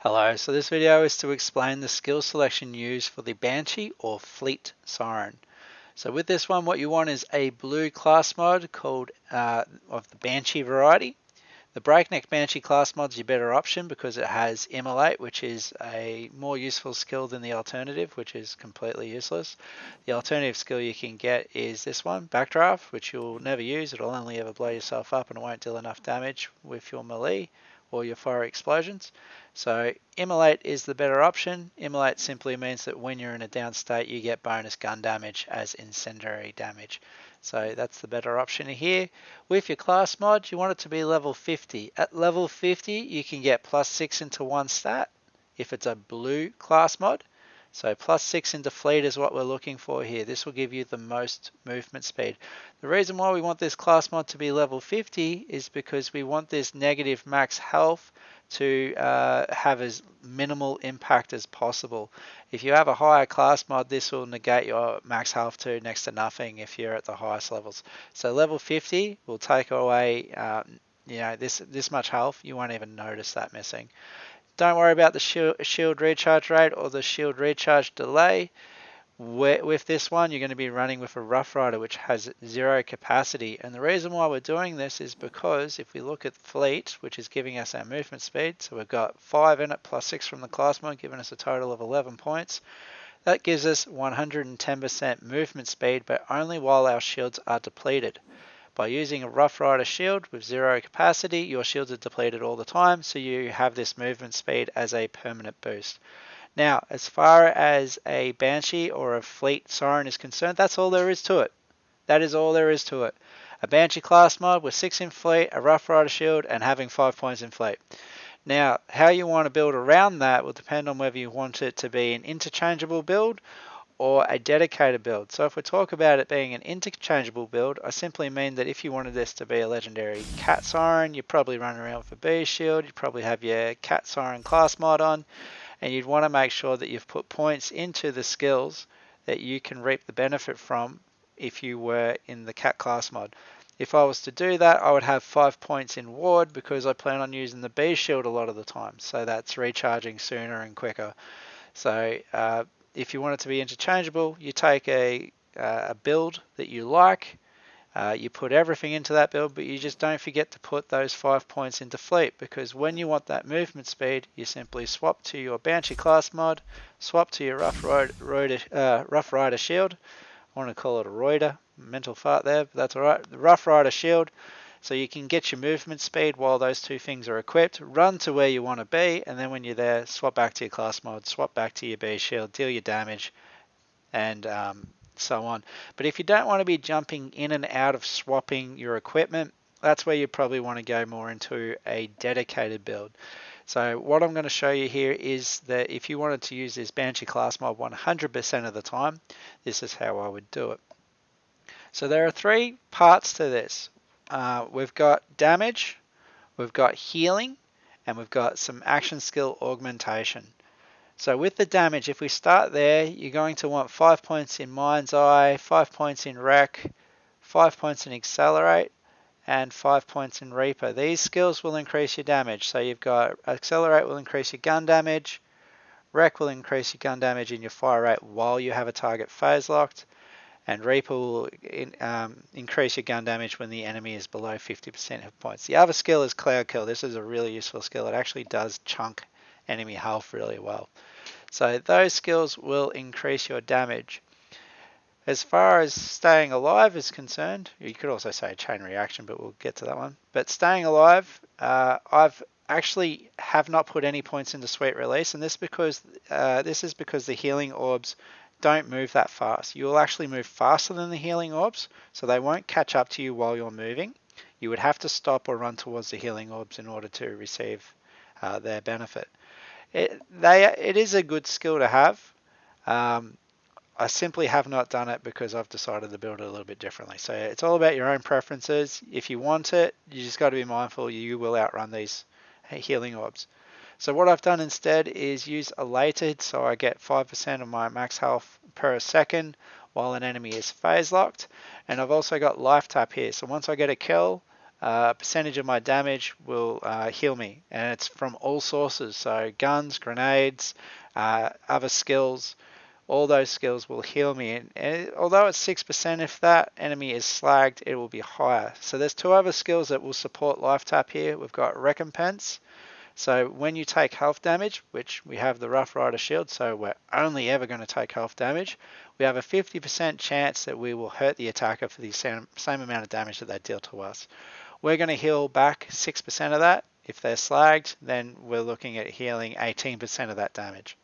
Hello, so this video is to explain the skill selection used for the Banshee or Fleet Siren. So with this one, what you want is a blue class mod called of the Banshee variety. The Breakneck Banshee class mod is your better option because it has Immolate, which is a more useful skill than the alternative, which is completely useless. The alternative skill you can get is this one, Backdraft, which you'll never use. It'll only ever blow yourself up and it won't deal enough damage with your melee or your fire explosions. So Immolate is the better option. Immolate simply means that when you're in a down state, you get bonus gun damage as incendiary damage. So that's the better option here. With your class mod, you want it to be level 50. At level 50, you can get +6 into one stat if it's a blue class mod. So +6 into fleet is what we're looking for here. This will give you the most movement speed. The reason why we want this class mod to be level 50 is because we want this negative max health to have as minimal impact as possible. If you have a higher class mod, this will negate your max health to next to nothing if you're at the highest levels. So level 50 will take away this much health. You won't even notice that missing. Don't worry about the shield recharge rate or the shield recharge delay. With this one, you're going to be running with a Rough Rider, which has 0 capacity. And the reason why we're doing this is because if we look at Fleet, which is giving us our movement speed, so we've got 5 in it +6 from the class mod, giving us a total of 11 points. That gives us 110% movement speed, but only while our shields are depleted. By using a Rough Rider shield with 0 capacity, your shields are depleted all the time, so you have this movement speed as a permanent boost. Now, as far as a Banshee or a Fleet Siren is concerned, that's all there is to it. That is all there is to it. A Banshee class mod with 6 in fleet, a Rough Rider shield, and having 5 points in fleet. Now, how you want to build around that will depend on whether you want it to be an interchangeable build or a dedicated build. So if we talk about it being an interchangeable build, I simply mean that if you wanted this to be a legendary Cat Siren, you'd probably run around with a B shield, you'd probably have your Cat Siren class mod on, and you'd want to make sure that you've put points into the skills that you can reap the benefit from if you were in the Cat class mod. If I was to do that, I would have 5 points in ward because I plan on using the B shield a lot of the time, so that's recharging sooner and quicker. So if you want it to be interchangeable, you take a build that you like, you put everything into that build, but you just don't forget to put those 5 points into fleet, because when you want that movement speed, you simply swap to your Banshee class mod, swap to your Rough Rider shield. I want to call it a Reuter, mental fart there, but that's alright. The Rough Rider shield, so you can get your movement speed while those two things are equipped, run to where you want to be, and then when you're there, swap back to your class mod, swap back to your B shield, deal your damage, and so on. But if you don't want to be jumping in and out of swapping your equipment, that's where you probably want to go more into a dedicated build. So what I'm going to show you here is that if you wanted to use this Banshee class mod 100% of the time, this is how I would do it. So there are 3 parts to this. We've got damage, we've got healing, and we've got some action skill augmentation. So with the damage, if we start there, you're going to want 5 points in Mind's Eye, 5 points in Wreck, 5 points in Accelerate, and 5 points in Reaper. These skills will increase your damage. So you've got Accelerate will increase your gun damage, Wreck will increase your gun damage in your fire rate while you have a target phase locked, and Reaper will increase your gun damage when the enemy is below 50% hit points. The other skill is Cloud Kill. This is a really useful skill. It actually does chunk enemy health really well. So those skills will increase your damage. As far as staying alive is concerned, you could also say chain reaction, but we'll get to that one. But staying alive, I've actually have not put any points into Sweet Release, and this is because the healing orbs don't move that fast. You will actually move faster than the healing orbs, so they won't catch up to you while you're moving. You would have to stop or run towards the healing orbs in order to receive their benefit. It is a good skill to have. I simply have not done it because I've decided to build it a little bit differently. So it's all about your own preferences. If you want it, you just got to be mindful you will outrun these healing orbs. So what I've done instead is use Elated, so I get 5% of my max health per second while an enemy is phase locked. And I've also got Life Tap here. So once I get a kill, percentage of my damage will heal me, and it's from all sources. So guns, grenades, other skills, all those skills will heal me. And although it's 6%, if that enemy is slagged, it will be higher. So there's two other skills that will support life tap here. We've got recompense. So when you take health damage, which we have the Rough Rider shield, so we're only ever going to take health damage, we have a 50% chance that we will hurt the attacker for the same amount of damage that they deal to us. We're going to heal back 6% of that. If they're slagged, then we're looking at healing 18% of that damage.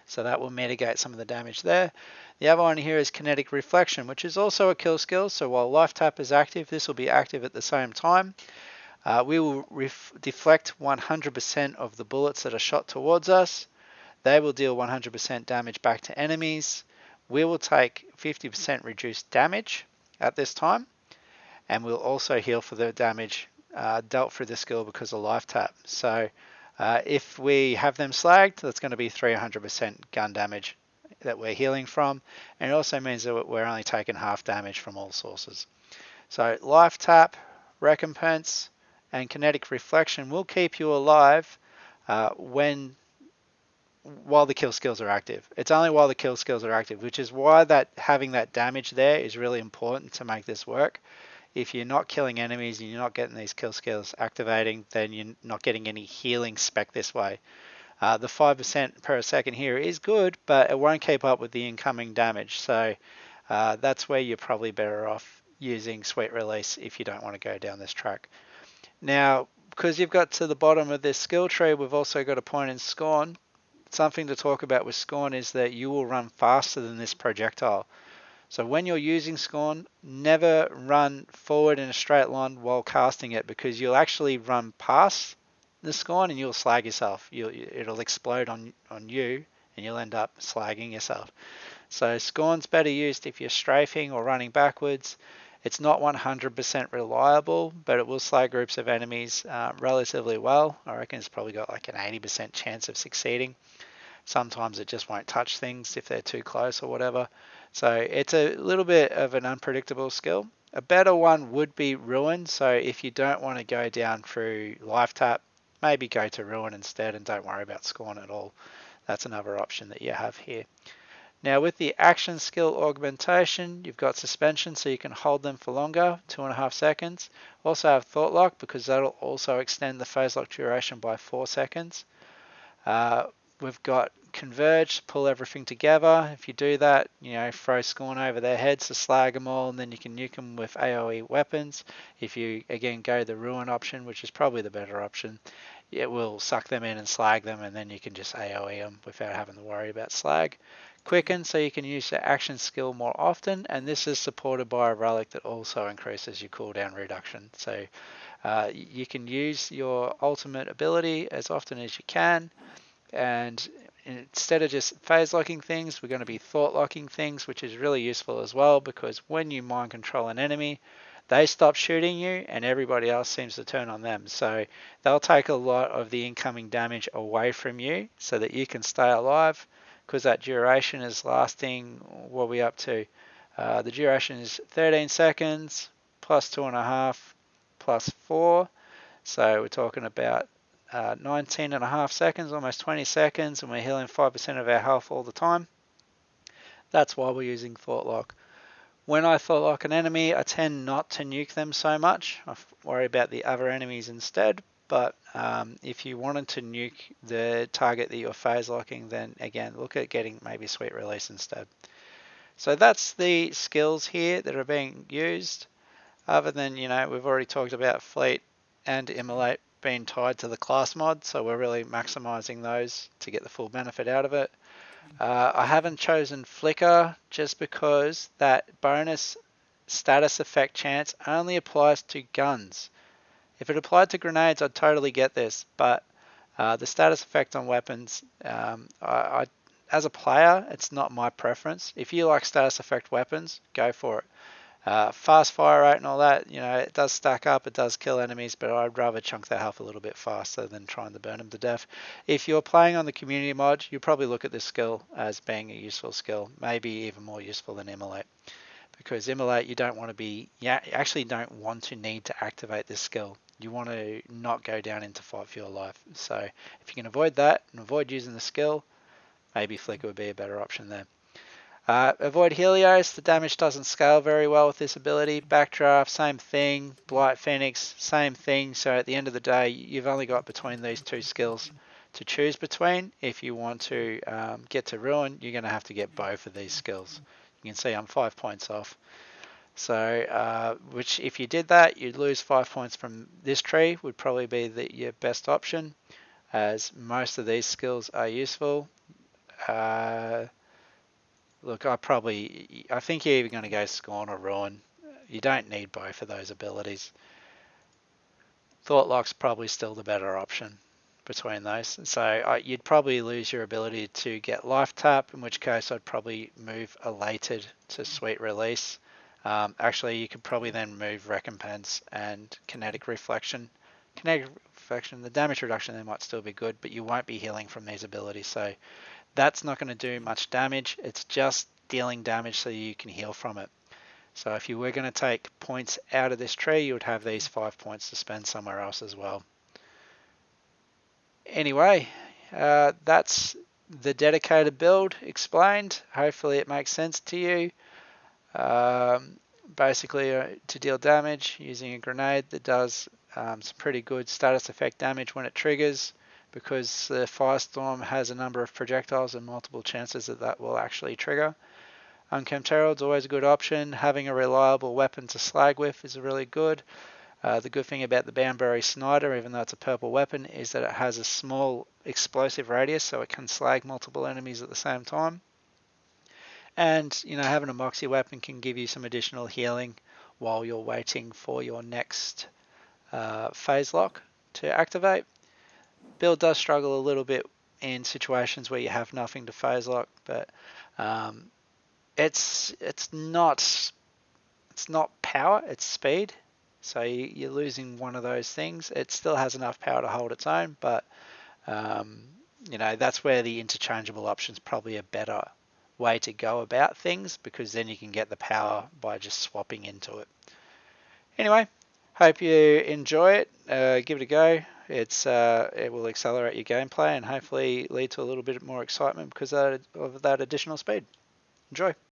So that will mitigate some of the damage there. The other one here is kinetic reflection, which is also a kill skill. So while life tap is active, this will be active at the same time. We will deflect 100% of the bullets that are shot towards us. They will deal 100% damage back to enemies. We will take 50% reduced damage at this time, and we'll also heal for the damage dealt through the skill because of life tap. So if we have them slagged, that's going to be 300% gun damage that we're healing from, and it also means that we're only taking half damage from all sources. So life tap, recompense, and kinetic reflection will keep you alive while the kill skills are active. It's only while the kill skills are active, which is why having that damage there is really important to make this work. If you're not killing enemies and you're not getting these kill skills activating, then you're not getting any healing spec this way. The 5% per second here is good, but it won't keep up with the incoming damage. So that's where you're probably better off using Sweet Release if you don't want to go down this track. Now, because you've got to the bottom of this skill tree, we've also got a point in Scorn. Something to talk about with Scorn is that you will run faster than this projectile. So when you're using Scorn, never run forward in a straight line while casting it, because you'll actually run past the Scorn and you'll slag yourself. It'll explode on you and you'll end up slagging yourself. So Scorn's better used if you're strafing or running backwards. It's not 100% reliable, but it will slag groups of enemies relatively well. I reckon it's probably got like an 80% chance of succeeding. Sometimes it just won't touch things if they're too close or whatever. So it's a little bit of an unpredictable skill. A better one would be Ruin. So if you don't want to go down through life tap, maybe go to Ruin instead and don't worry about Scorn at all. That's another option that you have here. Now with the action skill augmentation, you've got suspension, so you can hold them for longer, 2.5 seconds. Also have thought lock, because that'll also extend the phase lock duration by 4 seconds. We've got converge, pull everything together. If you do that, throw Scorn over their heads to slag them all, and then you can nuke them with AoE weapons. If you again go the ruin option, which is probably the better option, it will suck them in and slag them, and then you can just AoE them without having to worry about slag. Quicken, so you can use the action skill more often, and this is supported by a relic that also increases your cooldown reduction. So you can use your ultimate ability as often as you can, and instead of just phase locking things, we're going to be thought locking things, which is really useful as well, because when you mind control an enemy, they stop shooting you and everybody else seems to turn on them. So they'll take a lot of the incoming damage away from you so that you can stay alive, because that duration is lasting, what are we up to? The duration is 13 seconds plus 2.5 plus 4. So we're talking about 19.5 seconds, almost 20 seconds, and we're healing 5% of our health all the time. That's why we're using Thought Lock. When I Thought Lock an enemy, I tend not to nuke them so much. I worry about the other enemies instead. But if you wanted to nuke the target that you're phase locking, then again, look at getting maybe Sweet Release instead. So that's the skills here that are being used. Other than, we've already talked about Fleet and Immolate being tied to the class mod, so we're really maximizing those to get the full benefit out of it. I haven't chosen Flicker just because that bonus status effect chance only applies to guns. If it applied to grenades, I'd totally get this, but the status effect on weapons, as a player, it's not my preference. If you like status effect weapons, go for it. Fast fire rate and all that, it does stack up, it does kill enemies, but I'd rather chunk their health a little bit faster than trying to burn them to death. If you're playing on the community mod, you'll probably look at this skill as being a useful skill, maybe even more useful than Immolate, because Immolate, you don't want to be, you actually don't want to need to activate this skill. You want to not go down into fight for your life. So if you can avoid that and avoid using the skill, maybe Flicker would be a better option there. Avoid Helios, the damage doesn't scale very well with this ability. Backdraft, same thing. Blight Phoenix, same thing. So at the end of the day, you've only got between these two skills to choose between. If you want to get to Ruin, you're going to have to get both of these skills. You can see I'm 5 points off. So, which if you did that, you'd lose 5 points from this tree, would probably be your best option, as most of these skills are useful. Look, I think you're either going to go Scorn or Ruin. You don't need both of those abilities. Thought Lock's probably still the better option between those. So you'd probably lose your ability to get Life Tap, in which case I'd probably move Elated to Sweet Release. Actually, you could probably then move Recompense and Kinetic Reflection. Kinetic Reflection, the damage reduction there might still be good, but you won't be healing from these abilities. So that's not going to do much damage. It's just dealing damage so you can heal from it. So if you were going to take points out of this tree, you would have these 5 points to spend somewhere else as well. Anyway, that's the dedicated build explained. Hopefully it makes sense to you. Basically, to deal damage using a grenade that does some pretty good status effect damage when it triggers, because the Firestorm has a number of projectiles and multiple chances that will actually trigger. Unkempt Herald's always a good option. Having a reliable weapon to slag with is really good. The good thing about the Banbury Snider, even though it's a purple weapon, is that it has a small explosive radius, so it can slag multiple enemies at the same time. And having a Moxie weapon can give you some additional healing while you're waiting for your next phase lock to activate. Build does struggle a little bit in situations where you have nothing to phase lock, but it's not power, it's speed. So you're losing one of those things. It still has enough power to hold its own, but that's where the interchangeable option is probably a better way to go about things, because then you can get the power by just swapping into it. Anyway, hope you enjoy it. Give it a go. It will accelerate your gameplay and hopefully lead to a little bit more excitement because of that additional speed. Enjoy.